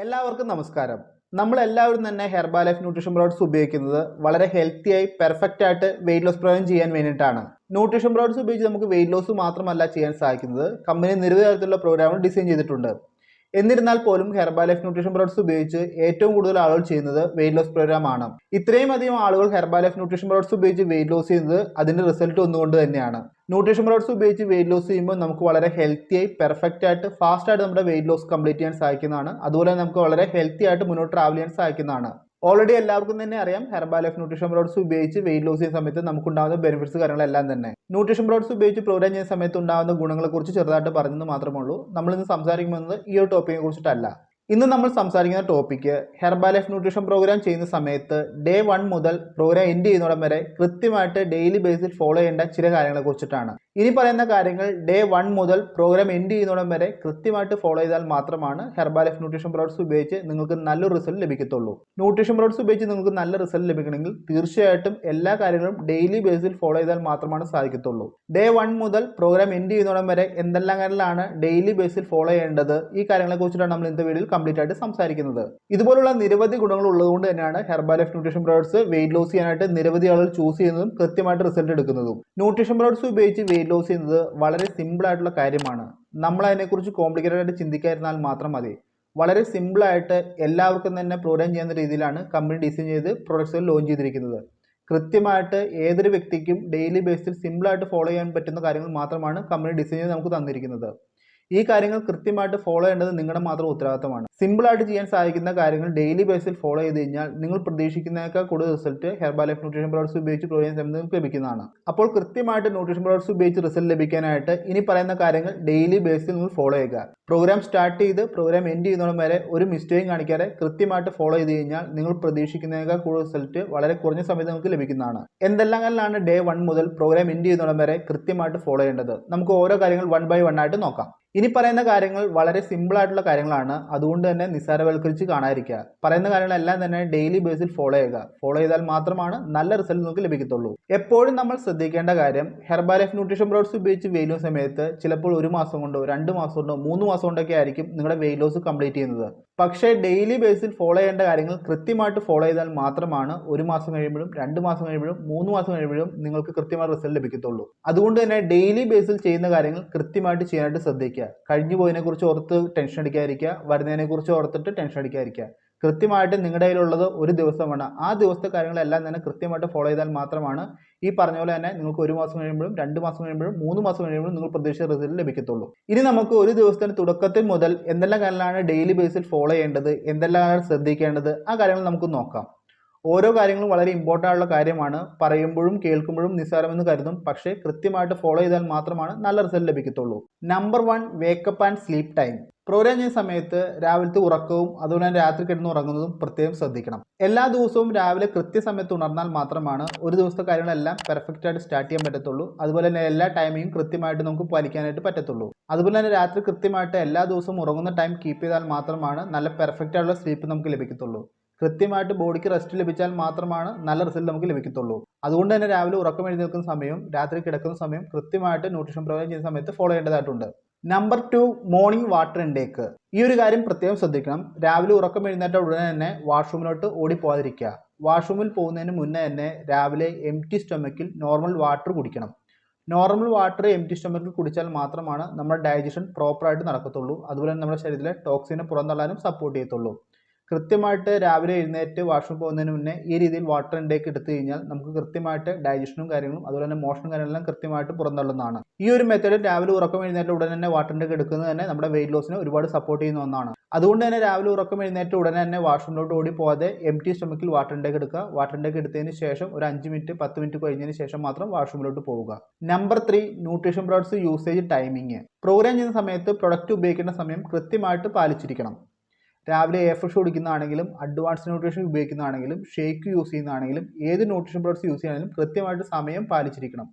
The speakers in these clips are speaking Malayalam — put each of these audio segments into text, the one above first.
എല്ലാവർക്കും നമസ്കാരം. നമ്മളെല്ലാവരും തന്നെ ഹെർബാലൈഫ് ന്യൂട്രീഷൻ പ്രോഡക്ട്സ് ഉപയോഗിക്കുന്നത് വളരെ ഹെൽത്തിയായി പെർഫെക്റ്റ് ആയിട്ട് വെയിറ്റ് ലോസ് പ്രോഗ്രാം ചെയ്യാൻ വേണ്ടിയിട്ടാണ്. ന്യൂട്രീഷൻ പ്രോഡക്ട്സ് ഉപയോഗിച്ച് നമുക്ക് വെയിറ്റ് ലോസ് മാത്രമല്ല ചെയ്യാൻ സാധിക്കുന്നത്, കമ്പനി നിരവധി തരത്തിലുള്ള പ്രോഗ്രാമുകൾ ഡിസൈൻ ചെയ്തിട്ടുണ്ട്. എന്നിരുന്നാൽ പോലും ഹെർബാലൈഫ് ന്യൂട്രീഷൻ പ്രോഡക്ട്സ് ഉപയോഗിച്ച് ഏറ്റവും കൂടുതൽ ആളുകൾ ചെയ്യുന്നത് വെയിറ്റ് ലോസ് പ്രോഗ്രാം ആണ്. ഇത്രയും അധികം ആളുകൾ ഹെർബാലൈഫ് ന്യൂട്രീഷൻ പ്രോഡക്ട്സ് ഉപയോഗിച്ച് വെയിറ്റ് ലോസ് ചെയ്യുന്നത് അതിന്റെ റിസൾട്ട് ഒന്നുകൊണ്ട് തന്നെയാണ്. ന്യൂട്രീഷൻ പ്രോഡക്ട്സ് ഉപയോഗിച്ച് വെയിറ്റ് ലോസ് ചെയ്യുമ്പോൾ നമുക്ക് വളരെ ഹെൽത്തിയായി പെർഫെക്റ്റ് ആയിട്ട് ഫാസ്റ്റ് ആയിട്ട് നമ്മുടെ വെയിറ്റ് ലോസ് കംപ്ലീറ്റ് ചെയ്യാൻ സാധിക്കുന്നതാണ്. അതുപോലെ നമുക്ക് വളരെ ഹെൽത്തി ആയിട്ട് മുന്നോട്ട് ട്രാവൽ ചെയ്യാൻ സാധിക്കുന്നതാണ്. ഓൾറെഡി എല്ലാവർക്കും തന്നെ അറിയാം, ഹെർബാലൈഫ് ന്യൂട്രീഷൻ പ്രോഡക്ട്സ് ഉപയോഗിച്ച് വെയിറ്റ് ലോസ് ചെയ്യുന്ന സമയത്ത് നമുക്കുണ്ടാകുന്ന ബെനിഫിറ്റ്സ് കാര്യങ്ങളെല്ലാം തന്നെ. ന്യൂട്രീഷൻ പ്രോഡക്ട്സ് ഉപയോഗിച്ച് പ്രോഗ്രാം ചെയ്യുന്ന സമയത്ത് ഉണ്ടാകുന്ന ഗുണങ്ങളെക്കുറിച്ച് ചെറുതായിട്ട് പറഞ്ഞെന്ന് മാത്രമേ ഉള്ളൂ. നമ്മളിന്ന് സംസാരിക്കുന്നത് ഈ ഒരു ടോപ്പിക്കിനെ കുറിച്ചിട്ടല്ല. ഇന്ന് നമ്മൾ സംസാരിക്കുന്ന ടോപ്പിക്ക് ഹെർബാലൈഫ് ന്യൂട്രീഷൻ പ്രോഗ്രാം ചെയ്യുന്ന സമയത്ത് ഡേ 1 മുതൽ പ്രോഗ്രാം എൻഡ് ചെയ്യുന്നിടം വരെ കൃത്യമായിട്ട് ഡെയിലി ബേസിൽ ഫോളോ ചെയ്യേണ്ട ചില കാര്യങ്ങളെ കുറിച്ചിട്ടാണ്. ഇനി പറയുന്ന കാര്യങ്ങൾ ഡേ 1 മുതൽ പ്രോഗ്രാം എൻഡ് ചെയ്യുന്നിടം വരെ കൃത്യമായിട്ട് ഫോളോ ചെയ്താൽ മാത്രമാണ് ഹെർബാലൈഫ് ന്യൂട്രീഷൻ പ്രോഡക്ട്സ് ഉപയോഗിച്ച് നിങ്ങൾക്ക് നല്ലൊരു റിസൾട്ട് ലഭിക്കത്തുള്ളൂ. ന്യൂട്രീഷൻ പ്രോഡക്ട്സ് ഉപയോഗിച്ച് നിങ്ങൾക്ക് നല്ല റിസൾട്ട് ലഭിക്കണമെങ്കിൽ തീർച്ചയായിട്ടും എല്ലാ കാര്യങ്ങളും ഡെയിലി ബേസിൽ ഫോളോ ചെയ്താൽ മാത്രമാണ് സാധിക്കത്തുള്ളൂ. ഡേ 1 മുതൽ പ്രോഗ്രാം എൻഡ് ചെയ്യുന്നിടം വരെ എന്തെല്ലാം കാര്യങ്ങളാണ് ഡെയിലി ബേസിൽ ഫോളോ ചെയ്യേണ്ടത്, ഈ കാര്യങ്ങളെ കുറിച്ചിട്ടാണ് നമ്മൾ ഇന്നത്തെ വീഡിയോയിൽ കംപ്ലീറ്റ് ആയിട്ട് സംസാരിക്കുന്നത്. ഇതുപോലുള്ള നിരവധി ഗുണങ്ങൾ ഉള്ളതുകൊണ്ട് തന്നെയാണ് Herbalife nutrition products weight loss ചെയ്യാനായിട്ട് നിരവധി ആളുകൾ ചൂസ് ചെയ്യുന്നതും കൃത്യമായിട്ട് റിസൾട്ട് എടുക്കുന്നതും. ന്യൂട്രീഷൻ പ്രോഡക്ട്സ് ഉപയോഗിച്ച് വെയിറ്റ് ലോസ് ചെയ്യുന്നത് വളരെ സിമ്പിൾ ആയിട്ടുള്ള കാര്യമാണ്. നമ്മൾ അതിനെക്കുറിച്ച് കോംപ്ലിക്കേറ്റഡ് ആയിട്ട് ചിന്തിക്കാതിരുന്നാൽ മാത്രം മതി. വളരെ സിമ്പിൾ ആയിട്ട് എല്ലാവർക്കും തന്നെ പ്രോഗ്രാം ചെയ്യുന്ന രീതിയിലാണ് കമ്പനി ഡിസൈൻ ചെയ്ത് പ്രോഡക്ട്സുകൾ ലോഞ്ച് ചെയ്തിരിക്കുന്നത്. കൃത്യമായിട്ട് ഏതൊരു വ്യക്തിക്കും ഡെയിലി ബേസിൽ സിമ്പിളായിട്ട് ഫോളോ ചെയ്യാൻ പറ്റുന്ന കാര്യങ്ങൾ മാത്രമാണ് കമ്പനി ഡിസൈൻ ചെയ്ത് നമുക്ക് തന്നിരിക്കുന്നത്. ഈ കാര്യങ്ങൾ കൃത്യമായിട്ട് ഫോളോ ചെയ്യേണ്ടത് നിങ്ങളുടെ മാത്രം ഉത്തരവാദിത്തമാണ്. സിമ്പിളായിട്ട് ചെയ്യാൻ സാധിക്കുന്ന കാര്യങ്ങൾ ഡെയിലി ബേസിൽ ഫോളോ ചെയ്ത് കഴിഞ്ഞാൽ നിങ്ങൾ പ്രതീക്ഷിക്കുന്നതിനേക്കാൾ കൂടുതൽ റിസൾട്ട് ഹെർബാലൈഫ് ന്യൂട്രീഷൻ പ്രോഡക്ട്സ് ഉപയോഗിച്ച് പ്രോഗ്രാം ചെയ്യുമ്പോൾ നിങ്ങൾക്ക് ലഭിക്കുന്നതാണ്. അപ്പോൾ കൃത്യമായിട്ട് ന്യൂട്രീഷൻ പ്രോഡക്ട്സ് ഉപയോഗിച്ച് റിസൾട്ട് ലഭിക്കാനായിട്ട് ഇനി പറയുന്ന കാര്യങ്ങൾ ഡെയിലി ബേസിൽ നിങ്ങൾ ഫോളോ ചെയ്യുക. പ്രോഗ്രാം സ്റ്റാർട്ട് ചെയ്ത് പ്രോഗ്രാം എൻഡ് ചെയ്യുന്നതും വരെ ഒരു മിസ്റ്റേക്കും കാണിക്കാതെ കൃത്യമായിട്ട് ഫോളോ ചെയ്ത് കഴിഞ്ഞാൽ നിങ്ങൾ പ്രതീക്ഷിക്കുന്നതിനേക്കാൾ കൂടുതൽ റിസൾട്ട് വളരെ കുറഞ്ഞ സമയത്ത് നിങ്ങൾക്ക് ലഭിക്കുന്നതാണ്. എന്തെല്ലാം കാര്യങ്ങളാണ് ഡേ 1 മുതൽ പ്രോഗ്രാം എൻഡ് ചെയ്യുന്നതും വരെ കൃത്യമായിട്ട് ഫോളോ ചെയ്യേണ്ടത്, നമുക്ക് ഓരോ കാര്യങ്ങൾ 1 by 1 ആയിട്ട് നോക്കാം. ഇനി പറയുന്ന കാര്യങ്ങൾ വളരെ സിമ്പിൾ ആയിട്ടുള്ള കാര്യങ്ങളാണ്, അതുകൊണ്ട് തന്നെ നിസ്സാരവൽക്കരിച്ച് കാണാതിരിക്കുക. പറയുന്ന കാര്യങ്ങളെല്ലാം തന്നെ ഡെയിലി ബേസിൽ ഫോളോ ചെയ്യുക. ഫോളോ ചെയ്താൽ മാത്രമാണ് നല്ല റിസൾട്ട് നമുക്ക് ലഭിക്കത്തുള്ളൂ. എപ്പോഴും നമ്മൾ ശ്രദ്ധിക്കേണ്ട കാര്യം, ഹെർബാലൈഫ് ന്യൂട്രീഷൻ പ്രോഡക്ട്സ് ഉപയോഗിച്ച് വെയിറ്റ് ലോസ് സമയത്ത് ചിലപ്പോൾ 1 മാസം കൊണ്ടോ 2 മാസം കൊണ്ടോ 3 മാസം കൊണ്ടൊക്കെ ആയിരിക്കും നിങ്ങളുടെ വെയിറ്റ് ലോസ് കംപ്ലീറ്റ് ചെയ്യുന്നത്. പക്ഷേ ഡെയിലി ബേസിൽ ഫോളോ ചെയ്യേണ്ട കാര്യങ്ങൾ കൃത്യമായിട്ട് ഫോളോ ചെയ്താൽ മാത്രമാണ് 1 മാസം കഴിയുമ്പോഴും 2 മാസം കഴിയുമ്പോഴും 3 മാസം കഴിയുമ്പോഴും നിങ്ങൾക്ക് കൃത്യമായ റിസൾട്ട് ലഭിക്കത്തുള്ളൂ. അതുകൊണ്ട് തന്നെ ഡെയിലി ബേസിൽ ചെയ്യുന്ന കാര്യങ്ങൾ കൃത്യമായിട്ട് ചെയ്യാനായിട്ട് ശ്രദ്ധിക്കുക. കഴിഞ്ഞു പോയതിനെ കുറിച്ച് ഓർത്ത് ടെൻഷൻ അടിക്കാതിരിക്കുക, വരുന്നതിനെ കുറിച്ച് ഓർത്തിട്ട് ടെൻഷൻ അടിക്കാതിരിക്കുക. കൃത്യമായിട്ട് നിങ്ങളുടെ കയ്യിലുള്ളത് ഒരു ദിവസമാണ്. ആ ദിവസത്തെ കാര്യങ്ങളെല്ലാം തന്നെ കൃത്യമായിട്ട് ഫോളോ ചെയ്താൽ മാത്രമാണ് ഈ പറഞ്ഞ പോലെ തന്നെ നിങ്ങൾക്ക് 1 മാസം കഴിയുമ്പോഴും 2 മാസം കഴിയുമ്പോഴും 3 മാസം കഴിയുമ്പോഴും നിങ്ങൾ പ്രതീക്ഷിച്ച റിസൾട്ട് ലഭിക്കത്തുള്ളൂ. ഇനി നമുക്ക് ഒരു ദിവസത്തിന് തുടക്കത്തിൽ മുതൽ എന്തെല്ലാം കാര്യങ്ങളാണ് ഡെയിലി ബേസിൽ ഫോളോ ചെയ്യേണ്ടത്, എന്തെല്ലാം ശ്രദ്ധിക്കേണ്ടത്, ആ കാര്യങ്ങൾ നമുക്ക് നോക്കാം. ഓരോ കാര്യങ്ങളും വളരെ ഇമ്പോർട്ടൻ്റ് ആയിട്ടുള്ള കാര്യമാണ്. പറയുമ്പോഴും കേൾക്കുമ്പോഴും നിസ്സാരമെന്ന് കരുതും, പക്ഷേ കൃത്യമായിട്ട് ഫോളോ ചെയ്താൽ മാത്രമാണ് നല്ല റിസൾട്ട് ലഭിക്കത്തുള്ളൂ. Number 1, wake up and sleep time. Programme ചെയ്യുന്ന സമയത്ത് രാവിലത്തെ ഉറക്കവും അതുപോലെ തന്നെ രാത്രി കിടന്ന് ഉറങ്ങുന്നതും പ്രത്യേകം ശ്രദ്ധിക്കണം. എല്ലാ ദിവസവും രാവിലെ കൃത്യസമയത്ത് ഉണർന്നാൽ മാത്രമാണ് ഒരു ദിവസത്തെ കാര്യങ്ങളെല്ലാം പെർഫെക്റ്റ് ആയിട്ട് സ്റ്റാർട്ട് ചെയ്യാൻ പറ്റത്തുള്ളൂ. അതുപോലെ തന്നെ എല്ലാ ടൈമിങ്ങും കൃത്യമായിട്ട് നമുക്ക് പാലിക്കാനായിട്ട് പറ്റത്തുള്ളൂ. അതുപോലെ തന്നെ രാത്രി കൃത്യമായിട്ട് എല്ലാ ദിവസവും ഉറങ്ങുന്ന ടൈം കീപ്പ് ചെയ്താൽ മാത്രമാണ് നല്ല പെർഫെക്റ്റ് ആയിട്ടുള്ള സ്ലീപ്പ് നമുക്ക് ലഭിക്കത്തുള്ളൂ. കൃത്യമായിട്ട് ബോഡിക്ക് റെസ്റ്റ് ലഭിച്ചാൽ മാത്രമാണ് നല്ല റിസൾട്ട് നമുക്ക് ലഭിക്കത്തുള്ളൂ. അതുകൊണ്ട് തന്നെ രാവിലെ ഉറക്കം എഴുന്നേൽക്കുന്ന സമയവും രാത്രി കിടക്കുന്ന സമയം കൃത്യമായിട്ട് ന്യൂട്രീഷൻ പ്രോഗ്രാം ചെയ്യുന്ന സമയത്ത് ഫോളോ ചെയ്യേണ്ടതായിട്ടുണ്ട്. Number 2, morning water intake. ഈ ഒരു കാര്യം പ്രത്യേകം ശ്രദ്ധിക്കണം. രാവിലെ ഉറക്കം എഴുന്നേറ്റ ഉടനെ തന്നെ വാഷ്റൂമിലോട്ട് ഓടിപ്പോകാതിരിക്കുക. വാഷ്റൂമിൽ പോകുന്നതിന് മുന്നേ തന്നെ രാവിലെ എംപ്റ്റി സ്റ്റൊമക്കിൽ നോർമൽ വാട്ടർ കുടിക്കണം. നോർമൽ വാട്ടർ എംപ്റ്റി സ്റ്റൊമക്കിൽ കുടിച്ചാൽ മാത്രമാണ് നമ്മുടെ ഡൈജഷൻ പ്രോപ്പറായിട്ട് നടക്കത്തുള്ളൂ. അതുപോലെ തന്നെ നമ്മുടെ ശരീരത്തിലെ ടോക്സിനെ പുറന്തള്ളാനും സപ്പോർട്ട് ചെയ്യത്തുള്ളൂ. കൃത്യമായിട്ട് രാവിലെ എഴുന്നേറ്റ് വാഷ്റൂം പോകുന്നതിന് മുന്നേ ഈ രീതിയിൽ വാട്ടർ ഇൻടേക്ക് എടുത്തു കഴിഞ്ഞാൽ നമുക്ക് കൃത്യമായിട്ട് ഡൈജഷനും കാര്യങ്ങളും അതുപോലെ തന്നെ മോഷനും കാര്യങ്ങളെല്ലാം കൃത്യമായിട്ട് പുറന്തള്ളുന്നതാണ്. ഈ ഒരു മെത്തേഡ് രാവിലെ ഉറക്കം എഴുന്നേറ്റ ഉടനെ തന്നെ വാട്ടർ ഇൻടേക്ക് എടുക്കുന്നത് തന്നെ നമ്മുടെ വെയിറ്റ് ലോസിനെ ഒരുപാട് സപ്പോർട്ട് ചെയ്യുന്ന ഒന്നാണ്. അതുകൊണ്ട് തന്നെ രാവിലെ ഉറക്കം എഴുന്നേറ്റ ഉടനെ തന്നെ വാഷ്റൂമിലോട്ട് ഓടി പോകാതെ എംപ്റ്റി സ്റ്റൊമക്കിൽ വാട്ടർ ഇൻടേക്ക് എടുക്കുക. വാട്ടർ ഇൻടേക്ക് എടുത്തതിന് ശേഷം ഒരു 5 മിനിറ്റ് 10 മിനിറ്റ് കഴിഞ്ഞതിന് ശേഷം മാത്രം വാഷ്റൂമിലോട്ട് പോവുക. Number 3, nutrition products usage timing. Programme ചെയ്യുന്ന സമയത്ത് പ്രൊഡക്റ്റ് ഉപയോഗിക്കേണ്ട സമയം കൃത്യമായിട്ട് പാലിച്ചിരിക്കണം. രാവിലെ ഫ്രഷ് കുടിക്കുന്നതാണെങ്കിലും അഡ്വാൻസ് ന്യൂട്രീഷൻ ഉപയോഗിക്കുന്നതാണെങ്കിലും ഷേക്ക് യൂസ് ചെയ്യുന്നതാണെങ്കിലും ഏത് ന്യൂട്രീഷൻ പ്രോഡക്ട്സ് യൂസ് ചെയ്യാണെങ്കിലും കൃത്യമായിട്ട് സമയം പാലിച്ചിരിക്കണം.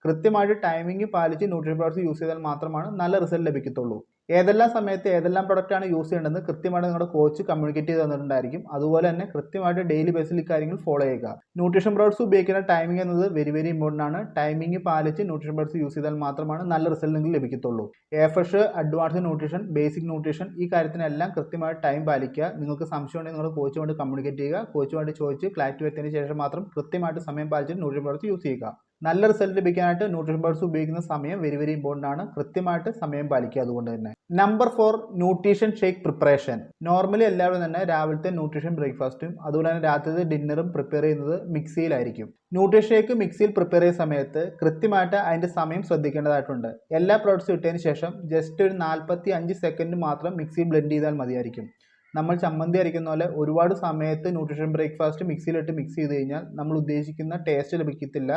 കൃത്യമായിട്ട് ടൈമിംഗ് പാലിച്ച് ന്യൂട്രീഷൻ പ്രോഡക്ട്സ് യൂസ് ചെയ്താൽ മാത്രമാണ് നല്ല റിസൾട്ട് ലഭിക്കത്തുള്ളൂ. ഏതെല്ലാം സമയത്ത് ഏതെല്ലാം പ്രൊഡക്റ്റാണ് യൂസ് ചെയ്യേണ്ടതെന്ന് കൃത്യമായിട്ട് നിങ്ങളുടെ കോച്ച് കമ്മ്യൂണിക്കേറ്റ് ചെയ്ത് തന്നിട്ടുണ്ടായിരിക്കും. അതുപോലെ തന്നെ കൃത്യമായിട്ട് ഡെയിലി ബേസിൽ കാര്യങ്ങൾ ഫോളോ ചെയ്യുക. ന്യൂട്രീഷൻ പ്രോഡക്ട്സ് ഉപയോഗിക്കുന്ന ടൈമിംഗ് എന്നത് വെരി ഇമ്പോർട്ടൻ്റ് ആണ്. ടൈമിംഗ് പാലിച്ച് ന്യൂട്രീഷൻ പ്രോഡക്ട്സ് യൂസ് ചെയ്താൽ മാത്രമാണ് നല്ല റിസൾട്ട് നിങ്ങൾക്ക് ലഭിക്കത്തുള്ളൂ. Afresh, advanced nutrition, basic nutrition ഈ കാര്യത്തിനെല്ലാം കൃത്യമായിട്ട് ടൈം പാലിക്കുക. നിങ്ങൾക്ക് സംശയം ഉണ്ടെങ്കിൽ നിങ്ങൾ കോച്ചുമായിട്ട് കമ്മ്യൂണിക്കേറ്റ് ചെയ്യുക. കോച്ചുമായിട്ട് ചോദിച്ച് ക്ലാരിറ്റി വരുത്തിയതിന് ശേഷം മാത്രം കൃത്യമായിട്ട് സമയം പാലിച്ച് ന്യൂട്രീഷൻ പ്രോഡക്ട്സ് യൂസ് ചെയ്യുക. നല്ല റിസൾട്ട് ലഭിക്കാനായിട്ട് ന്യൂട്രീഷൻ പ്രോഡക്ട്സ് ഉപയോഗിക്കുന്ന സമയം വെരി ഇമ്പോർട്ടൻ്റ് ആണ്. കൃത്യമായിട്ട് സമയം പാലിക്കുക. അതുകൊണ്ട് തന്നെ number 4 nutrition shake preparation. Normally എല്ലാവരും തന്നെ രാവിലത്തെ ന്യൂട്രീഷൻ ബ്രേക്ക്ഫാസ്റ്റും അതുപോലെ തന്നെ രാത്രിത്തെ ഡിന്നറും പ്രിപ്പയർ ചെയ്യുന്നത് മിക്സിയിലായിരിക്കും. ന്യൂട്രീഷൻ ഷേക്ക് മിക്സിയിൽ പ്രിപ്പയർ ചെയ്യുന്ന സമയത്ത് കൃത്യമായിട്ട് അതിൻ്റെ സമയം ശ്രദ്ധിക്കേണ്ടതായിട്ടുണ്ട്. എല്ലാ പ്രോഡക്ട്സും ഇട്ടതിന് ശേഷം ജസ്റ്റ് ഒരു 45 സെക്കൻഡ് മാത്രം മിക്സി ബ്ലെൻഡ് ചെയ്താൽ മതിയായിരിക്കും. നമ്മൾ ചമ്മന്തി അരയ്ക്കുന്ന പോലെ ഒരുപാട് സമയത്ത് ന്യൂട്രീഷൻ ബ്രേക്ക്ഫാസ്റ്റ് മിക്സിയിലിട്ട് മിക്സ് ചെയ്ത് കഴിഞ്ഞാൽ നമ്മൾ ഉദ്ദേശിക്കുന്ന ടേസ്റ്റ് ലഭിക്കത്തില്ല,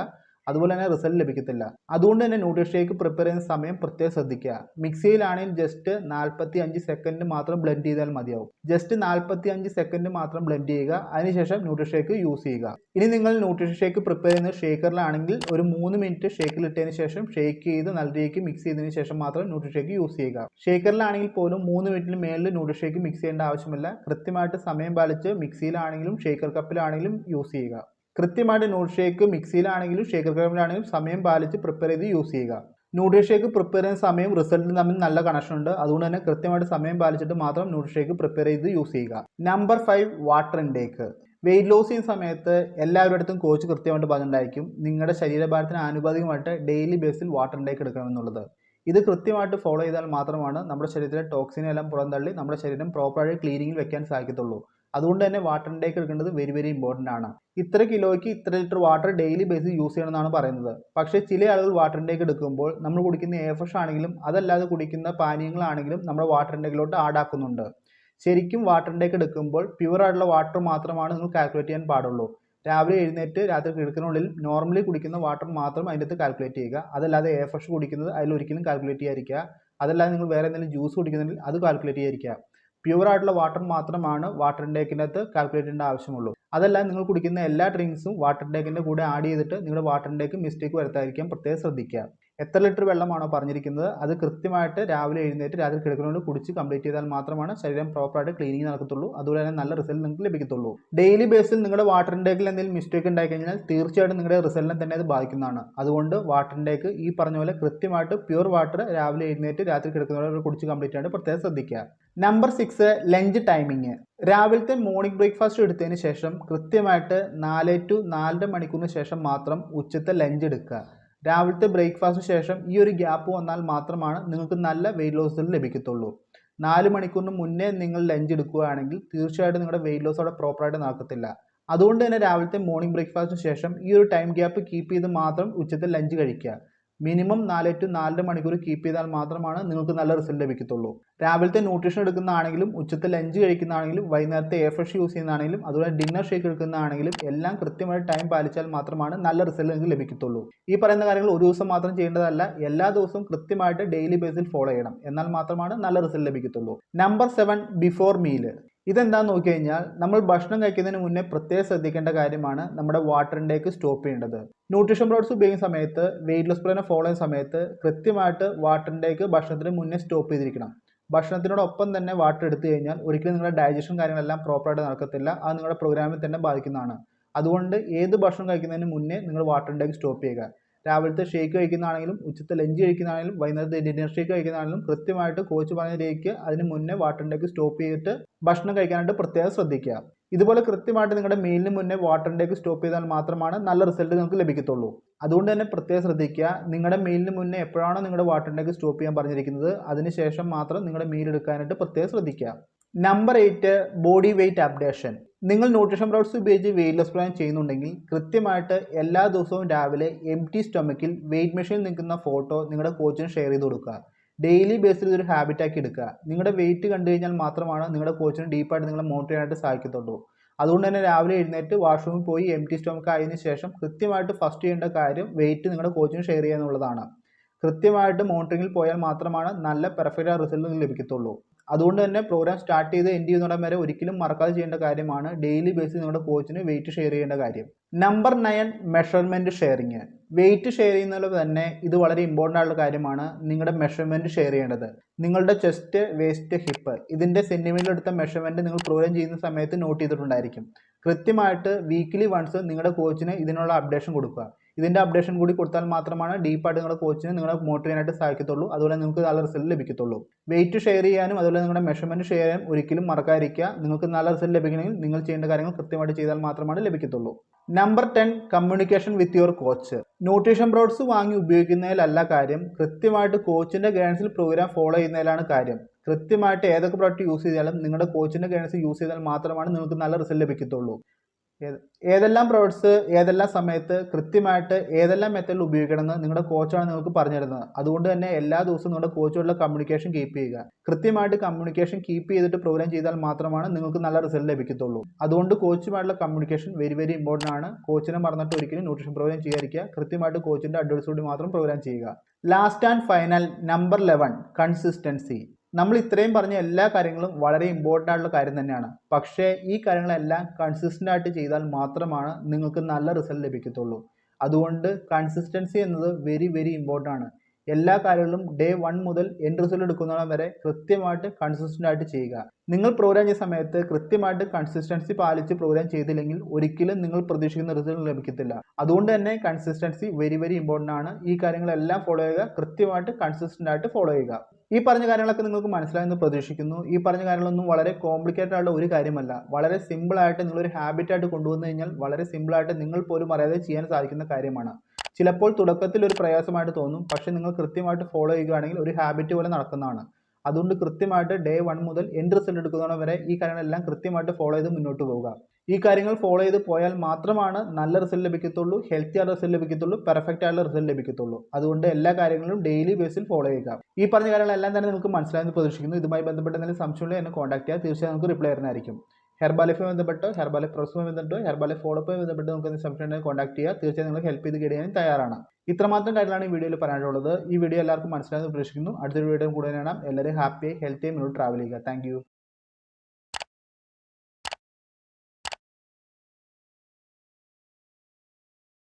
അതുപോലെ തന്നെ റിസൾട്ട് ലഭിക്കത്തില്ല. അതുകൊണ്ട് തന്നെ ന്യൂട്രീഷൻ ഷേക്ക് പ്രിപ്പയർ ചെയ്യുന്ന സമയം പ്രത്യേകം ശ്രദ്ധിക്കുക. മിക്സിയിലാണെങ്കിൽ ജസ്റ്റ് 45 സെക്കൻഡ് മാത്രം ബ്ലെൻഡ് ചെയ്താൽ മതിയാവും. ജസ്റ്റ് 45 സെക്കൻഡ് മാത്രം ബ്ലെൻഡ് ചെയ്യുക. അതിനുശേഷം ന്യൂട്രീഷൻ ഷേക്ക് യൂസ് ചെയ്യുക. ഇനി നിങ്ങൾ ന്യൂട്രീഷൻ ഷേക്ക് പ്രിപ്പയർ ചെയ്യുന്നത് ഷേക്കറിലാണെങ്കിൽ ഒരു 3 മിനിറ്റ് ഷേക്കിൽ ഇട്ടതിന് ശേഷം ഷേക്ക് ചെയ്ത് നല്ല രീതിക്ക് മിക്സ് ചെയ്തതിന് ശേഷം മാത്രം ന്യൂട്രീഷൻ ഷേക്ക് യൂസ് ചെയ്യുക. ഷേക്കറിലാണെങ്കിൽ പോലും 3 മിനിറ്റിന് മേളിൽ ന്യൂട്രീഷൻ ഷേക്ക് മിക്സ് ചെയ്യേണ്ട ആവശ്യമില്ല. കൃത്യമായിട്ട് സമയം പാലിച്ച് മിക്സിയിലാണെങ്കിലും ഷേക്കർ കപ്പിലാണെങ്കിലും യൂസ് ചെയ്യുക. കൃത്യമായിട്ട് ന്യൂട്രീഷൻ ഷേക്ക് മിക്സിയിലാണെങ്കിലും ഷേക്കർ കപ്പിലാണെങ്കിലും സമയം പാലിച്ച് പ്രിപ്പയർ ചെയ്ത് യൂസ് ചെയ്യുക. ന്യൂട്രീഷൻ ഷേക്ക് പ്രിപ്പയർ ചെയ്യുന്ന സമയം റിസൾട്ടിന് തമ്മിൽ നല്ല കണക്ഷൻ ഉണ്ട്. അതുകൊണ്ട് തന്നെ കൃത്യമായിട്ട് സമയം പാലിച്ചിട്ട് മാത്രം ന്യൂട്രീഷൻ ഷേക്ക് പ്രിപ്പയർ ചെയ്ത് യൂസ് ചെയ്യുക. Number 5 water intake. Weight loss ചെയ്യുന്ന സമയത്ത് എല്ലാവരുടെ അടുത്തും കോച്ച് കൃത്യമായിട്ട് പറഞ്ഞിട്ടുണ്ടായിരിക്കും നിങ്ങളുടെ ശരീരഭാരത്തിന് ആനുപാതികമായിട്ട് ഡെയിലി ബേസിൽ വാട്ടർ ഇൻടേക്ക് എടുക്കണമെന്നുള്ളത്. ഇത് കൃത്യമായിട്ട് ഫോളോ ചെയ്താൽ മാത്രമാണ് നമ്മുടെ ശരീരത്തിലെ ടോക്സിനെ എല്ലാം പുറന്തള്ളി നമ്മുടെ ശരീരം പ്രോപ്പറായിട്ട് ക്ലീനിങ്ങിൽ വെക്കാൻ സാധിക്കത്തുള്ളൂ. അതുകൊണ്ട് തന്നെ വാട്ടർ ഇൻടേക്ക് എടുക്കേണ്ടത് വെരി ഇമ്പോർട്ടൻ്റ് ആണ്. ഇത്ര കിലോയ്ക്ക് ഇത്ര ലിറ്റർ വാട്ടർ ഡെയിലി ബേസിൽ യൂസ് ചെയ്യണമെന്നാണ് പറയുന്നത്. പക്ഷേ ചില ആളുകൾ വാട്ടർ ഇൻടേക്ക് എടുക്കുമ്പോൾ നമ്മൾ കുടിക്കുന്ന എയർഫ്രഷ് ആണെങ്കിലും അതല്ലാതെ കുടിക്കുന്ന പാനീയങ്ങളാണെങ്കിലും നമ്മുടെ വാട്ടർ ഇൻടേക്കിലോട്ട് ആഡ് ആക്കുന്നുണ്ട്. ശരിക്കും വാട്ടർ ഇൻടേക്ക് എടുക്കുമ്പോൾ പ്യുവർ ആയിട്ടുള്ള വാട്ടർ മാത്രമാണ് നിങ്ങൾ കാൽക്കുലേറ്റ് ചെയ്യാൻ പാടുള്ളൂ. രാവിലെ എഴുന്നേറ്റ് രാത്രി കിടക്കുന്നതിനുള്ളിൽ നോർമലി കുടിക്കുന്ന വാട്ടർ മാത്രം അതിൻ്റെ അകത്ത് കാൽക്കുലേറ്റ് ചെയ്യുക. അതല്ലാതെ എയർഫ്രഷ് കുടിക്കുന്നത് അതിലൊരിക്കലും കാൽക്കുലേറ്റ് ചെയ്യാതിരിക്കുക. അതല്ലാതെ നിങ്ങൾ വേറെ എന്തെങ്കിലും ജ്യൂസ് കുടിക്കുന്നുണ്ടെങ്കിൽ അത് കാൽക്കുലേറ്റ് ചെയ്യാതിരിക്കുക. പ്യുവർ ആയിട്ടുള്ള വാട്ടർ മാത്രമാണ് വാട്ടർ ഇൻടേക്കിനകത്ത് കാൽക്കുലേറ്റ് ചെയ്യേണ്ട ആവശ്യമുള്ളൂ. അതല്ല നിങ്ങൾ കുടിക്കുന്ന എല്ലാ ഡ്രിങ്ക്സും വാട്ടർ ഇൻടേക്കിൻ്റെ കൂടെ ആഡ് ചെയ്തിട്ട് നിങ്ങളുടെ വാട്ടർ ഇൻടേക്ക് മിസ്റ്റേക്ക് വരുത്താതിരിക്കാൻ പ്രത്യേകം ശ്രദ്ധിക്കുക. എത്ര ലിറ്റർ വെള്ളമാണോ പറഞ്ഞിരിക്കുന്നത് അത് കൃത്യമായിട്ട് രാവിലെ എഴുന്നേറ്റ് രാത്രി കിടക്കുന്നതുകൊണ്ട് കുടിച്ച് കംപ്ലീറ്റ് ചെയ്താൽ മാത്രമാണ് ശരീരം പ്രോപ്പറായിട്ട് ക്ലീനിങ് നടക്കത്തുള്ളൂ. അതുപോലെ തന്നെ നല്ല റിസൾട്ട് നിങ്ങൾക്ക് ലഭിക്കത്തുള്ളൂ. ഡെയിലി ബേസിൽ നിങ്ങളുടെ വാട്ടർ ഇൻടേക്കിൽ എന്തെങ്കിലും മിസ്റ്റേക്ക് ഉണ്ടായി കഴിഞ്ഞാൽ തീർച്ചയായിട്ടും നിങ്ങളുടെ റിസൾട്ടിനെ തന്നെ അത് ബാധിക്കുന്നതാണ്. അതുകൊണ്ട് വാട്ടർ ഇൻടേക്ക് ഈ പറഞ്ഞ പോലെ കൃത്യമായിട്ട് പ്യുവർ വാട്ടർ രാവിലെ എഴുന്നേറ്റ് രാത്രി കിടക്കുന്നവരെ കുടിച്ച് കംപ്ലീറ്റ് ആയിട്ട് പ്രത്യേകം ശ്രദ്ധിക്കുക. Number 6 lunch timing. രാവിലത്തെ മോർണിംഗ് ബ്രേക്ക്ഫാസ്റ്റ് എടുത്തതിന് ശേഷം കൃത്യമായിട്ട് 4 to 4.5 മണിക്കൂറിന് ശേഷം മാത്രം ഉച്ചത്തെ ലഞ്ച് എടുക്കുക. രാവിലത്തെ ബ്രേക്ക്ഫാസ്റ്റിന് ശേഷം ഈ ഒരു ഗ്യാപ്പ് വന്നാൽ മാത്രമാണ് നിങ്ങൾക്ക് നല്ല വെയിറ്റ് ലോസ് ലഭിക്കത്തുള്ളൂ. 4 മണിക്കൂറിന് മുന്നേ നിങ്ങൾ ലഞ്ച് എടുക്കുകയാണെങ്കിൽ തീർച്ചയായിട്ടും നിങ്ങളുടെ വെയിറ്റ് ലോസ് അവിടെ പ്രോപ്പറായിട്ട് നടക്കത്തില്ല. അതുകൊണ്ട് തന്നെ രാവിലത്തെ മോർണിംഗ് ബ്രേക്ക്ഫാസ്റ്റിന് ശേഷം ഈ ഒരു ടൈം ഗ്യാപ്പ് കീപ്പ് ചെയ്ത് മാത്രം ഉച്ചത്തെ ലഞ്ച് കഴിക്കുക. മിനിമം 4 to 4.5 മണിക്കൂർ കീപ്പ് ചെയ്താൽ മാത്രമാണ് നിങ്ങൾക്ക് നല്ല റിസൾട്ട് ലഭിക്കത്തുള്ളൂ. രാവിലത്തെ ന്യൂട്രീഷൻ എടുക്കുന്നതാണെങ്കിലും ഉച്ചത്തെ ലഞ്ച് കഴിക്കുന്നതാണെങ്കിലും വൈകുന്നേരത്തെ എയർഫ്രഷ് യൂസ് ചെയ്യുന്നതാണെങ്കിലും അതുപോലെ ഡിന്നർ ഷേക്ക് എടുക്കുന്നതാണെങ്കിലും എല്ലാം കൃത്യമായി ടൈം പാലിച്ചാൽ മാത്രമാണ് നല്ല റിസൾട്ട് നിങ്ങൾക്ക് ലഭിക്കത്തുള്ളൂ. ഈ പറയുന്ന കാര്യങ്ങൾ ഒരു ദിവസം മാത്രം ചെയ്യേണ്ടതല്ല, എല്ലാ ദിവസവും കൃത്യമായിട്ട് ഡെയിലി ബേസിൽ ഫോളോ ചെയ്യണം. എന്നാൽ മാത്രമാണ് നല്ല റിസൾട്ട് ലഭിക്കത്തുള്ളൂ. Number 7 before meal. ഇതെന്താണെന്ന് നോക്കി കഴിഞ്ഞാൽ നമ്മൾ ഭക്ഷണം കഴിക്കുന്നതിന് മുന്നേ പ്രത്യേകം ശ്രദ്ധിക്കേണ്ട കാര്യമാണ് നമ്മുടെ വാട്ടർ ഇൻടേക്ക് സ്റ്റോപ്പ് ചെയ്യേണ്ടത്. ന്യൂട്രീഷൻ പ്രോഡക്ട്സ് ഉപയോഗിക്കുന്ന സമയത്ത് വെയിറ്റ് ലോസ് പ്ലാനെ ഫോളോ ചെയ്യുന്ന സമയത്ത് കൃത്യമായിട്ട് വാട്ടർ ഇൻടേക്ക് ഭക്ഷണത്തിന് മുന്നേ സ്റ്റോപ്പ് ചെയ്തിരിക്കണം. ഭക്ഷണത്തിനോടൊപ്പം തന്നെ വാട്ടർ എടുത്തു കഴിഞ്ഞാൽ ഒരിക്കലും നിങ്ങളുടെ ഡൈജഷൻ കാര്യങ്ങളെല്ലാം പ്രോപ്പറായിട്ട് നടക്കത്തില്ല. അത് നിങ്ങളുടെ പ്രോഗ്രാമിൽ തന്നെ ബാധിക്കുന്നതാണ്. അതുകൊണ്ട് ഏത് ഭക്ഷണം കഴിക്കുന്നതിന് മുന്നേ നിങ്ങൾ വാട്ടർ ഇൻടേക്ക് സ്റ്റോപ്പ് ചെയ്യുക. രാവിലത്തെ ഷേക്ക് കഴിക്കുന്നതാണെങ്കിലും ഉച്ചത്തെ ലഞ്ച് കഴിക്കുന്നതാണെങ്കിലും വൈകുന്നേരത്തെ ഡിന്നർ ഷേക്ക് കഴിക്കുന്നതാണെങ്കിലും കൃത്യമായിട്ട് കോച്ച് പറഞ്ഞ രീതിക്ക് അതിന് മുന്നേ വാട്ടർ ഇൻടേക്ക് സ്റ്റോപ്പ് ചെയ്തിട്ട് ഭക്ഷണം കഴിക്കാനായിട്ട് പ്രത്യേകം ശ്രദ്ധിക്കുക. ഇതുപോലെ കൃത്യമായിട്ട് നിങ്ങളുടെ മീലിന് മുന്നേ വാട്ടർ ഇൻടേക്ക് സ്റ്റോപ്പ് ചെയ്താൽ മാത്രമാണ് നല്ല റിസൾട്ട് നിങ്ങൾക്ക് ലഭിക്കത്തുള്ളൂ. അതുകൊണ്ട് തന്നെ പ്രത്യേകം ശ്രദ്ധിക്കുക. നിങ്ങളുടെ മീലിന് മുന്നേ എപ്പോഴാണോ നിങ്ങളുടെ വാട്ടർ ഇൻടേക്ക് സ്റ്റോപ്പ് ചെയ്യാൻ പറഞ്ഞിരിക്കുന്നത് അതിനുശേഷം മാത്രം നിങ്ങളുടെ മീൽ എടുക്കാനായിട്ട് പ്രത്യേകം ശ്രദ്ധിക്കുക. Number 8 body weight updation. നിങ്ങൾ ന്യൂട്രീഷൻ പ്രോഡക്ട്സ് ഉപയോഗിച്ച് വെയിറ്റ് ലോസ് പ്ലാൻ ചെയ്യുന്നുണ്ടെങ്കിൽ കൃത്യമായിട്ട് എല്ലാ ദിവസവും രാവിലെ എംപ്റ്റി സ്റ്റൊമക്കിൽ വെയിറ്റ് മെഷീനിൽ നിൽക്കുന്ന ഫോട്ടോ നിങ്ങളുടെ കോച്ചിന് ഷെയർ ചെയ്ത് കൊടുക്കുക. ഡെയിലി ബേസിൽ ഇതൊരു ഹാബിറ്റാക്കി എടുക്കുക. നിങ്ങളുടെ വെയിറ്റ് കണ്ടു കഴിഞ്ഞാൽ മാത്രമാണ് നിങ്ങളുടെ കോച്ചിന് ഡീപ്പായിട്ട് നിങ്ങളെ മോണിറ്റർ ചെയ്യാനായിട്ട് സാധിക്കത്തുള്ളൂ. അതുകൊണ്ട് തന്നെ രാവിലെ എഴുന്നേറ്റ് വാഷ്റൂമിൽ പോയി എംപ്റ്റി സ്റ്റൊമക്ക് ആയതിനു ശേഷം കൃത്യമായിട്ട് ഫസ്റ്റ് ചെയ്യേണ്ട കാര്യം വെയിറ്റ് നിങ്ങളുടെ കോച്ചിന് ഷെയർ ചെയ്യുക എന്നുള്ളതാണ്. കൃത്യമായിട്ട് മോണിറ്ററിങ്ങിൽ പോയാൽ മാത്രമാണ് നല്ല പെർഫെക്റ്റ് റിസൾട്ട് ലഭിക്കത്തുള്ളൂ. അതുകൊണ്ട് തന്നെ പ്രോഗ്രാം സ്റ്റാർട്ട് ചെയ്ത് എൻഡ് ചെയ്യുന്നിടം വരെ ഒരിക്കലും മറക്കാതെ ചെയ്യേണ്ട കാര്യമാണ് ഡെയിലി ബേസിൽ നിങ്ങളുടെ കോച്ചിന് വെയിറ്റ് ഷെയർ ചെയ്യേണ്ട കാര്യം. Number 9 measurement sharing. Weight share ചെയ്യുന്നതിൽ തന്നെ ഇത് വളരെ ഇമ്പോർട്ടൻ്റ് ആയിട്ടുള്ള കാര്യമാണ്. നിങ്ങളുടെ മെഷർമെൻറ്റ് ഷെയർ ചെയ്യേണ്ടത് നിങ്ങളുടെ ചെസ്റ്റ്, വേസ്റ്റ്, ഹിപ്പ് ഇതിൻ്റെ സെൻറ്റിമീറ്റർ എടുത്ത മെഷർമെൻറ്റ് നിങ്ങൾ പ്രോഗ്രാം ചെയ്യുന്ന സമയത്ത് നോട്ട് ചെയ്തിട്ടുണ്ടായിരിക്കും. കൃത്യമായിട്ട് വീക്കിലി വൺസ് നിങ്ങളുടെ കോച്ചിന് ഇതിനുള്ള അപ്ഡേഷൻ കൊടുക്കുക. ഇതിൻ്റെ അപ്ഡേഷൻ കൂടി കൊടുത്താൽ മാത്രമാണ് ഡീപ്പായിട്ട് നിങ്ങളുടെ കോച്ചിന് നിങ്ങളെ മോട്ടിവേറ്റ് ചെയ്യാനായിട്ട് സാധിക്കത്തുള്ളൂ. അതുപോലെ നിങ്ങൾക്ക് നല്ല റിസൾട്ട് ലഭിക്കത്തുള്ളൂ. വെയിറ്റ് ഷെയർ ചെയ്യാനും അതുപോലെ നിങ്ങളുടെ മെഷർമെൻറ്റ് ഷെയർ ചെയ്യാനും ഒരിക്കലും മറക്കാതിരിക്കുക. നിങ്ങൾക്ക് നല്ല റിസൾട്ട് ലഭിക്കണമെങ്കിൽ നിങ്ങൾ ചെയ്യേണ്ട കാര്യങ്ങൾ കൃത്യമായിട്ട് ചെയ്താൽ മാത്രമാണ് ലഭിക്കത്തുള്ളൂ. Number 10 communication with your coach. Nutrition products വാങ്ങി ഉപയോഗിക്കുന്നതിലല്ല കാര്യം, കൃത്യമായിട്ട് കോച്ചിൻ്റെ ഗൈഡൻസിൽ പ്രോഗ്രാം ഫോളോ ചെയ്യുന്നതിലാണ് കാര്യം. കൃത്യമായിട്ട് ഏതൊക്കെ പ്രോഡക്റ്റ് യൂസ് ചെയ്താലും നിങ്ങളുടെ കോച്ചിൻ്റെ ഗൈഡൻസ് യൂസ് ചെയ്താൽ മാത്രമാണ് നിങ്ങൾക്ക് നല്ല റിസൾട്ട് ലഭിക്കത്തുള്ളൂ. ഏതെല്ലാം പ്രോഡക്ട്സ് ഏതെല്ലാം സമയത്ത് കൃത്യമായിട്ട് ഏതെല്ലാം മെത്തേഡിൽ ഉപയോഗിക്കണമെന്ന് നിങ്ങളുടെ കോച്ചാണ് നിങ്ങൾക്ക് പറഞ്ഞു തരുന്നത്. അതുകൊണ്ട് തന്നെ എല്ലാ ദിവസവും നിങ്ങളുടെ കോച്ചുള്ള കമ്മ്യൂണിക്കേഷൻ കീപ്പ് ചെയ്യുക. കൃത്യമായിട്ട് കമ്മ്യൂണിക്കേഷൻ കീപ്പ് ചെയ്തിട്ട് പ്രോഗ്രാം ചെയ്താൽ മാത്രമാണ് നിങ്ങൾക്ക് നല്ല റിസൾട്ട് ലഭിക്കത്തുള്ളൂ. അതുകൊണ്ട് കോച്ചുമായിട്ടുള്ള കമ്മ്യൂണിക്കേഷൻ വെരി ഇമ്പോർട്ടൻ്റ് ആണ്. കോച്ചിനെ മറന്നിട്ട് ഒരിക്കലും ന്യൂട്രീഷൻ പ്രോഗ്രാം ചെയ്യാതിരിക്കുക. കൃത്യമായിട്ട് കോച്ചിൻ്റെ അഡ്വൈസോട് മാത്രം പ്രോഗ്രാം ചെയ്യുക. Last and final number 11 consistency. നമ്മൾ ഇത്രയും പറഞ്ഞ എല്ലാ കാര്യങ്ങളും വളരെ ഇമ്പോർട്ടൻ്റ് ആയിട്ടുള്ള കാര്യം തന്നെയാണ്. പക്ഷേ ഈ കാര്യങ്ങളെല്ലാം കൺസിസ്റ്റൻ്റ് ആയിട്ട് ചെയ്താൽ മാത്രമാണ് നിങ്ങൾക്ക് നല്ല റിസൾട്ട് ലഭിക്കത്തുള്ളൂ. അതുകൊണ്ട് കൺസിസ്റ്റൻസി എന്നത് വെരി ഇമ്പോർട്ടൻ്റ് ആണ്. എല്ലാ കാര്യങ്ങളിലും ഡേ 1 മുതൽ എൻഡ് റിസൾട്ട് എടുക്കുന്നതിനും വരെ കൃത്യമായിട്ട് കൺസിസ്റ്റൻ്റ് ആയിട്ട് ചെയ്യുക. നിങ്ങൾ പ്രോഗ്രാം ചെയ്യുന്ന സമയത്ത് കൃത്യമായിട്ട് കൺസിസ്റ്റൻസി പാലിച്ച് പ്രോഗ്രാം ചെയ്തില്ലെങ്കിൽ ഒരിക്കലും നിങ്ങൾ പ്രതീക്ഷിക്കുന്ന റിസൾട്ട് ലഭിക്കത്തില്ല. അതുകൊണ്ട് തന്നെ കൺസിസ്റ്റൻസി വെരി ഇമ്പോർട്ടൻ്റ് ആണ്. ഈ കാര്യങ്ങളെല്ലാം ഫോളോ ചെയ്യുക. കൃത്യമായിട്ട് കൺസിസ്റ്റൻ്റ് ആയിട്ട് ഫോളോ ചെയ്യുക. ഈ പറഞ്ഞ കാര്യങ്ങളൊക്കെ നിങ്ങൾക്ക് മനസ്സിലായെന്ന് പ്രതീക്ഷിക്കുന്നു. ഈ പറഞ്ഞ കാര്യങ്ങളൊന്നും വളരെ കോംപ്ലിക്കേറ്റഡ് ആയിട്ടുള്ള ഒരു കാര്യമല്ല. വളരെ സിമ്പിളായിട്ട് നിങ്ങളൊരു ഹാബിറ്റായിട്ട് കൊണ്ടുവന്നു കഴിഞ്ഞാൽ വളരെ സിമ്പിളായിട്ട് നിങ്ങൾ പോലും അറിയാതെ ചെയ്യാൻ സാധിക്കുന്ന കാര്യമാണ്. ചിലപ്പോൾ തുടക്കത്തിൽ ഒരു പ്രയാസമായിട്ട് തോന്നും, പക്ഷേ നിങ്ങൾ കൃത്യമായിട്ട് ഫോളോ ചെയ്യുകയാണെങ്കിൽ ഒരു ഹാബിറ്റ് പോലെ നടക്കുന്നതാണ്. അതുകൊണ്ട് കൃത്യമായിട്ട് ഡേ 1 മുതൽ എൻഡ് റിസൾട്ട് എടുക്കുന്നതിന് വരെ ഈ കാര്യങ്ങളെല്ലാം കൃത്യമായിട്ട് ഫോളോ ചെയ്ത് മുന്നോട്ട് പോവുക. ഈ കാര്യങ്ങൾ ഫോളോ ചെയ്ത് പോയാൽ മാത്രമാണ് നല്ല റിസൾട്ട് ലഭിക്കത്തുള്ളൂ, ഹെൽത്തി ആയ റിസൾട്ട് ലഭിക്കത്തുള്ളൂ, പെർഫെക്റ്റ് ആയുള്ള റിസൾട്ട് ലഭിക്കത്തുള്ളൂ. അതുകൊണ്ട് എല്ലാ കാര്യങ്ങളും ഡെയിലി ബേസിൽ ഫോളോ ചെയ്യുക. ഈ പറഞ്ഞ കാര്യങ്ങളെല്ലാം തന്നെ നിങ്ങൾക്ക് മനസ്സിലായെന്ന് പ്രതീക്ഷിക്കുന്നു. ഇതുമായി ബന്ധപ്പെട്ട് എന്തെങ്കിലും സംശയമുണ്ടെങ്കിൽ എന്നെ കോൺടാക്ട് ചെയ്യുക. തീർച്ചയായും നമുക്ക് റിപ്ലൈ തരുന്നതായിരിക്കും. ഹെർബാലൈഫുമായി ബന്ധപ്പെട്ടോ ഹെർബാലൈഫ് പ്രോസസ്സുമായി ബന്ധപ്പെട്ടോ ഹെർബാലൈഫ് ഫോളോപ്പുമായി ബന്ധപ്പെട്ട് നമുക്ക് എന്തെങ്കിലും സംശയം ഉണ്ടെങ്കിൽ കോൺടാക്ട് ചെയ്യുക. തീർച്ചയായും നിങ്ങൾക്ക് ഹെൽപ്പ് ചെയ്ത് ഗൈഡ് ചെയ്യാൻ തയ്യാറാണ്. ഇത്രമാത്രം കാര്യങ്ങളാണ് ഈ വീഡിയോയിൽ പറയാനുള്ളത്. ഈ വീഡിയോ എല്ലാവർക്കും മനസ്സിലായെന്ന് പ്രതീക്ഷിക്കുന്നു. അടുത്തൊരു വീഡിയോ കൂടെ കാണാം. എല്ലാവരും ഹാപ്പിയായി ഹെൽത്തിയായി മുന്നോട്ട് ട്രാവൽ ചെയ്യുക. Thank you.